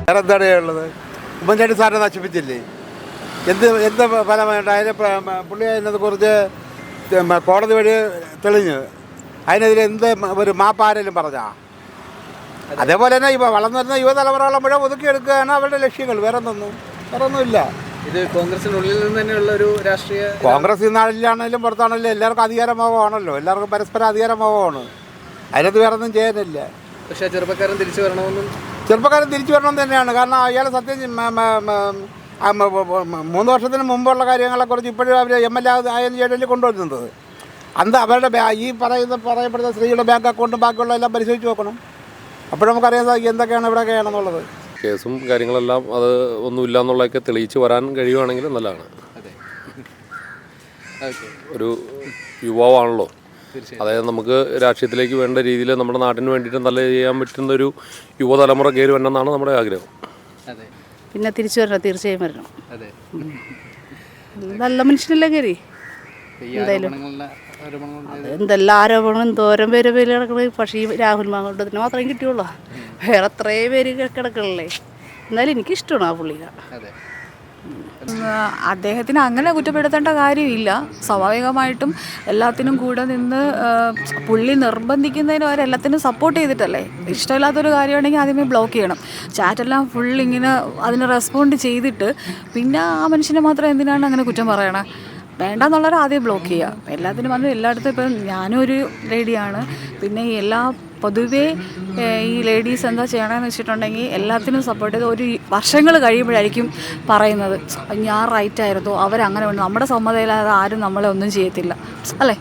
വേറെ എന്താണ് ഉള്ളത്? ഉമ്മൻചാണ്ടി സാറിനെ നശിപ്പിച്ചില്ലേ? എന്ത് ഫലമായിട്ട് അതിന് പുള്ളി അതിനകത്ത് കുറിച്ച് കോടതി വഴി തെളിഞ്ഞ് അതിനെതിരെ എന്ത് ഒരു മാപ്പാരെങ്കിലും പറഞ്ഞാ? അതേപോലെ തന്നെ ഇപ്പോൾ വളർന്നു വരുന്ന യുവതലമുറകളെ മുഴുവൻ ഒതുക്കിയെടുക്കുകയാണ് അവരുടെ ലക്ഷ്യങ്ങൾ. വേറെ ഒന്നുമില്ല. ഇത് കോൺഗ്രസിനുള്ളിൽ നിന്ന് തന്നെയുള്ള ഒരു രാഷ്ട്രീയ കോൺഗ്രസ് നാളിലാണെങ്കിലും പുറത്താണെങ്കിലും എല്ലാവർക്കും അധികാരമോഹമാണല്ലോ. എല്ലാവർക്കും പരസ്പരം അധികാരമോഹമാണ്. അതിനകത്ത് വേറെ ഒന്നും ചെയ്യാനില്ല. പക്ഷേ ചെറുപ്പക്കാരൻ തിരിച്ചു വരണമെന്നും തന്നെയാണ്. കാരണം അയാൾ സത്യം 3 വർഷത്തിന് മുമ്പുള്ള കാര്യങ്ങളെക്കുറിച്ച് ഇപ്പോഴും അവർ MLA ആയതിനു ശേഷം കൊണ്ടുവരുന്നത്. അന്ന് അവരുടെ ഈ പറയപ്പെടുന്ന സ്ത്രീയുടെ ബാങ്ക് അക്കൗണ്ടും ബാക്കിയുള്ള എല്ലാം പരിശോധിച്ച് നോക്കണം. അപ്പോഴും നമുക്കറിയാം എന്തൊക്കെയാണ് ഇവിടെയൊക്കെയാണെന്നുള്ളത്. കേസും കാര്യങ്ങളെല്ലാം അത് ഒന്നുമില്ല എന്നുള്ളതൊക്കെ തെളിയിച്ച് വരാൻ കഴിയുവാണെങ്കിൽ നല്ലതാണ്. ഒരു യുവാവാണല്ലോ, അതായത് നമുക്ക് രാഷ്ട്രീയത്തിലേക്ക് വേണ്ട രീതിയിൽ നമ്മുടെ നാട്ടിന് വേണ്ടിയിട്ട് നല്ല ചെയ്യാൻ പറ്റുന്നൊരു യുവതലമുറ കയറി വരണമെന്നാണ് നമ്മുടെ ആഗ്രഹം. പിന്നെ തിരിച്ചു വരണം, തീർച്ചയായും വരണം. നല്ല മനുഷ്യനല്ലേ കയറി. എന്തായാലും എന്തെല്ലാം ആരോപണം എന്തോരം പേര് കിടക്കണേ. പക്ഷേ ഈ രാഹുൽ മാങ്കൂട്ടത്തിന് മാത്രമേ കിട്ടിയുള്ളൂ. വേറെ അത്രയും പേര് കിടക്കണല്ലേ. എന്നാലും എനിക്കിഷ്ടമാണ് ആ പുള്ളിനെ. അദ്ദേഹത്തിന് അങ്ങനെ കുറ്റപ്പെടുത്തേണ്ട കാര്യമില്ല. സ്വാഭാവികമായിട്ടും എല്ലാത്തിനും കൂടെ നിന്ന് പുള്ളി നിർബന്ധിക്കുന്നതിന് വരെ എല്ലാത്തിനും സപ്പോർട്ട് ചെയ്തിട്ടല്ലേ. ഇഷ്ടമില്ലാത്തൊരു കാര്യമാണെങ്കിൽ ആദ്യമേ ബ്ലോക്ക് ചെയ്യണം. ചാറ്റെല്ലാം ഫുൾ ഇങ്ങനെ അതിന് റെസ്പോണ്ട് ചെയ്തിട്ട് പിന്നെ ആ മനുഷ്യനെ മാത്രം എന്തിനാണ് അങ്ങനെ കുറ്റം പറയണേ? വേണ്ടെന്നുള്ളവരെ ആദ്യം ബ്ലോക്ക് ചെയ്യുക. എല്ലാത്തിനും വന്ന് എല്ലായിടത്തും ഇപ്പം ഞാനും ഒരു ലേഡിയാണ്. പിന്നെ എല്ലാ പൊതുവേ ഈ ലേഡീസ് എന്താ ചെയ്യണമെന്ന് വെച്ചിട്ടുണ്ടെങ്കിൽ എല്ലാത്തിനും സപ്പോർട്ട് ചെയ്ത് ഒരു വർഷങ്ങൾ കഴിയുമ്പോഴായിരിക്കും പറയുന്നത് ഞാൻ റൈറ്റായിരുന്നു, അവരങ്ങനെ വേണം. നമ്മുടെ സമ്മതമില്ലാതെ ആരും നമ്മളെ ഒന്നും ചെയ്യത്തില്ല അല്ലേ.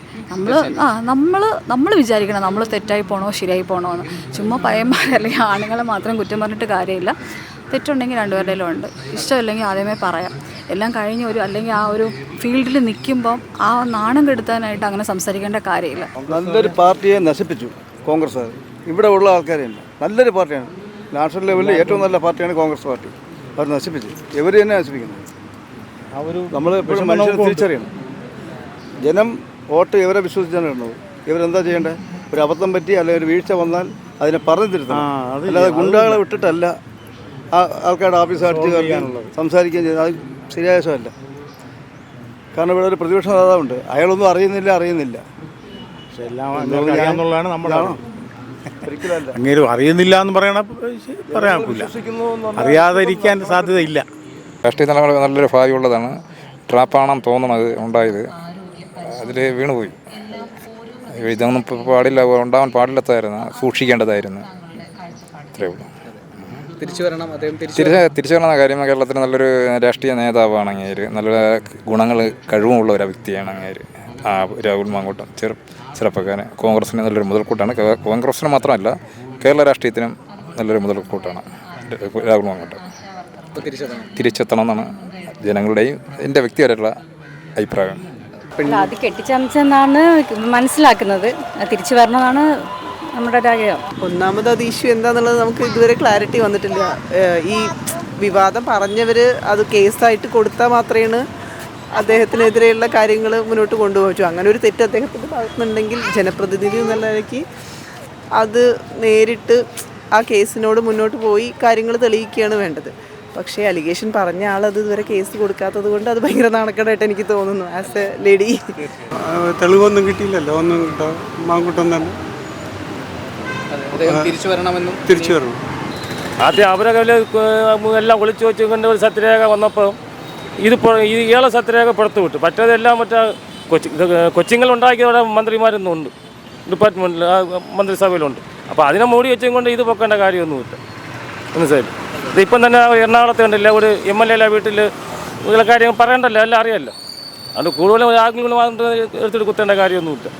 നമ്മൾ വിചാരിക്കണം നമ്മൾ തെറ്റായി പോകണോ ശരിയായി പോകണോ എന്ന്. ചുമ്മാ പയ്യന്മാരെ അല്ലെങ്കിൽ ആണുങ്ങളെ മാത്രം കുറ്റം പറഞ്ഞിട്ട് കാര്യമില്ല. തെറ്റുണ്ടെങ്കിൽ രണ്ടുപേരുടെയിലും ഉണ്ട്. ഇഷ്ടമില്ലെങ്കിൽ ആദ്യമേ പറയാം. എല്ലാം കഴിഞ്ഞ് അല്ലെങ്കിൽ ആ ഒരു ഫീൽഡിൽ നിൽക്കുമ്പം ആ നാണം കെടുത്താനായിട്ട് അങ്ങനെ സംസാരിക്കേണ്ട കാര്യമില്ല. നല്ലൊരു പാർട്ടിയെ നശിപ്പിച്ചു കോൺഗ്രസ്. ഇവിടെ ഉള്ള ആൾക്കാരെയല്ല, നല്ലൊരു പാർട്ടിയാണ്. നാഷണൽ ലെവലിൽ ഏറ്റവും നല്ല പാർട്ടിയാണ് കോൺഗ്രസ് പാർട്ടി. അവർ നശിപ്പിച്ചു. ഇവർ തന്നെ നശിപ്പിക്കുന്നത്. നമ്മൾ എപ്പോഴും മനുഷ്യരെ തിരിച്ചറിയണം. ജനം വോട്ട് ഇവരെ വിശ്വസിച്ചാണ് ഇടുന്നത്. ഇവരെന്താ ചെയ്യേണ്ടത്? ഒരു അബദ്ധം പറ്റി അല്ലെങ്കിൽ ഒരു വീഴ്ച വന്നാൽ അതിനെ പറഞ്ഞു തിരുത്തണം. അല്ലാതെ ഗുണ്ടകളെ വിട്ടിട്ടല്ല ആൾക്കാരുടെ ഓഫീസ് അടിച്ച് കയറാനുള്ളത് സംസാരിക്കുകയും ചെയ്ത്. അത് ശരിയായ ശമല്ല. കാരണം ഇവിടെ ഒരു പ്രതിപക്ഷ നേതാവുണ്ട്, അയാളൊന്നും അറിയുന്നില്ല. അങ്ങനെ അറിയുന്നില്ല എന്ന് പറയാൻ അറിയാതിരിക്കാൻ സാധ്യതയില്ല. രാഷ്ട്രീയ നിലപാട് നല്ലൊരു ഭാവിയുള്ളതാണ്. ട്രാപ്പാണെന്ന് തോന്നണത് ഉണ്ടായത്, അതിൽ വീണുപോയി. ഇതൊന്നും ഉണ്ടാവാൻ പാടില്ലാത്തതായിരുന്നു, സൂക്ഷിക്കേണ്ടതായിരുന്നു. അത്രേ ഉള്ളൂ. തിരിച്ചു വരണം എന്ന കാര്യം. കേരളത്തിൽ നല്ലൊരു രാഷ്ട്രീയ നേതാവാണ് അങ്ങേര്. നല്ല ഗുണങ്ങൾ കഴിവുമുള്ള ഒരു വ്യക്തിയാണ് അങ്ങേര്. രാഹുൽ മാങ്കൂട്ടം ചെറുപ്പക്കാരൻ കോൺഗ്രസിന് നല്ലൊരു മുതൽക്കൂട്ടാണ്. കോൺഗ്രസിന് മാത്രമല്ല കേരള രാഷ്ട്രീയത്തിനും നല്ലൊരു മുതൽക്കൂട്ടാണ് രാഹുൽ മാങ്കൂട്ടം. തിരിച്ചെത്തണം എന്നാണ് ജനങ്ങളുടെയും എൻ്റെ വ്യക്തിപരമായിട്ടുള്ള അഭിപ്രായം. അത് കെട്ടിച്ചമച്ചെന്നാണ് മനസ്സിലാക്കുന്നത്. തിരിച്ചു വരണമെന്നാണ് നമ്മുടെ ആഗ്രഹം. ഒന്നാമത് അത് ഇഷ്യൂ എന്താണെന്നുള്ളത് നമുക്ക് ഇതുവരെ ക്ലാരിറ്റി വന്നിട്ടില്ല. ഈ വിവാദം പറഞ്ഞവർ അത് കേസായിട്ട് കൊടുത്താൽ മാത്രമേ അദ്ദേഹത്തിനെതിരെയുള്ള കാര്യങ്ങൾ മുന്നോട്ട് കൊണ്ടുപോകൂ. അങ്ങനെ ഒരു തെറ്റ് അദ്ദേഹത്തിൻ്റെ ഭാഗത്തുനിന്നുണ്ടെങ്കിൽ ജനപ്രതിനിധി എന്നുള്ള നിലയ്ക്ക് അത് നേരിട്ട് ആ കേസിനോട് മുന്നോട്ട് പോയി കാര്യങ്ങൾ തെളിയിക്കുകയാണ് വേണ്ടത്. പക്ഷേ അലിഗേഷൻ പറഞ്ഞ ആളത് ഇതുവരെ കേസ് കൊടുക്കാത്തത് കൊണ്ട് അത് ഭയങ്കര നാണക്കേടായിട്ട് എനിക്ക് തോന്നുന്നു. ആസ് എ ലേഡി തെളിവൊന്നും കിട്ടിയില്ലല്ലോ. ഒന്നും കിട്ടാം. മാങ്കൂട്ടം തന്നെ തിരിച്ചു വരണം. ആദ്യം അവരെ എല്ലാം ഒളിച്ചു വെച്ചുകൊണ്ട് ഒരു സത്യരേഖ വന്നപ്പോൾ ഇയാളെ സത്യരേഖ പുറത്തു വിട്ടു. മറ്റേതെല്ലാം കൊച്ചിങ്ങളുണ്ടാക്കിയ മന്ത്രിമാരൊന്നും ഉണ്ട്, ഡിപ്പാർട്ട്മെൻറ്റിൽ മന്ത്രിസഭയിലുണ്ട്. അപ്പോൾ അതിനെ മൂടി വെച്ചും കൊണ്ട് ഇത് പൊക്കേണ്ട കാര്യമൊന്നുമില്ല. മനസ്സിലായില്ല. ഇതിപ്പം തന്നെ എറണാകുളത്ത് കണ്ടില്ല, ഒരു MLA വീട്ടിൽ ഇതിലെ കാര്യങ്ങൾ പറയണ്ടല്ലോ, എല്ലാം അറിയാമല്ലോ. അത് കൂടുതലും ആഗ്രഹങ്ങൾ എടുത്തിട്ട് കുത്തേണ്ട കാര്യമൊന്നുമില്ല.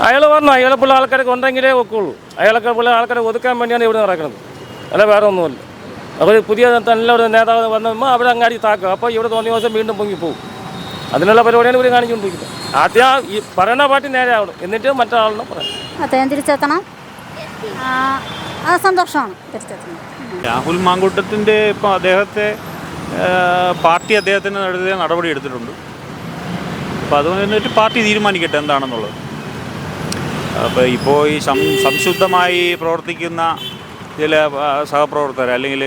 അയാൾ പറഞ്ഞു അയാളെപ്പോലുള്ള ആൾക്കാരൊക്കെ ഉണ്ടെങ്കിലേ ഒക്കുള്ളൂ. അയാളൊക്കെ ആൾക്കാരെ ഒതുക്കാൻ വേണ്ടിയാണ് ഇവിടെ നടക്കുന്നത്, അല്ല വേറെ ഒന്നുമല്ല. അവർ പുതിയ നല്ലൊരു നേതാവ് വന്നപ്പോൾ അവിടെ അങ്ങാടി താക്കുക. അപ്പോൾ ഇവിടെ തോന്നിയ ദിവസം വീണ്ടും പൊങ്ങിപ്പോവും. അതിനുള്ള പരിപാടിയാണ് ഇവർ കാണിച്ചുകൊണ്ടിരിക്കുന്നത്. ആദ്യം ഈ പറയുന്ന പാർട്ടി നേരെ ആവണം, എന്നിട്ട് മറ്റൊരാളിനെ പറയാം. അദ്ദേഹം തിരിച്ചെത്തണം. സന്തോഷമാണ് തിരിച്ചെത്തണം. രാഹുൽ മാങ്കൂട്ടത്തിൻ്റെ ഇപ്പോൾ അദ്ദേഹത്തെ പാർട്ടി അദ്ദേഹത്തിന് എതിരെ നടപടി എടുത്തിട്ടുണ്ട്. അപ്പോൾ അത് എന്നിട്ട് പാർട്ടി തീരുമാനിക്കട്ടെ എന്താണെന്നുള്ളത്. അപ്പോൾ ഇപ്പോൾ ഈ സംശുദ്ധമായി പ്രവർത്തിക്കുന്ന ചില സഹപ്രവർത്തകരെ അല്ലെങ്കിൽ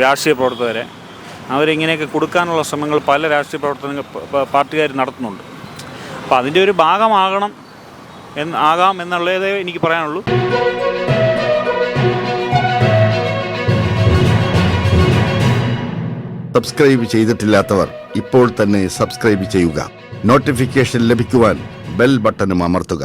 രാഷ്ട്രീയ പ്രവർത്തകരെ അവരിങ്ങനെയൊക്കെ കൊടുക്കാനുള്ള ശ്രമങ്ങൾ പല രാഷ്ട്രീയ പാർട്ടിക്കാർ നടത്തുന്നുണ്ട്. അപ്പോൾ അതിൻ്റെ ഒരു ഭാഗമാകാം എന്നുള്ളതേ എനിക്ക് പറയാനുള്ളൂ. സബ്സ്ക്രൈബ് ചെയ്തിട്ടില്ലാത്തവർ ഇപ്പോൾ തന്നെ സബ്സ്ക്രൈബ് ചെയ്യുക. നോട്ടിഫിക്കേഷൻ ലഭിക്കുവാൻ ബെൽ ബട്ടണും അമർത്തുക.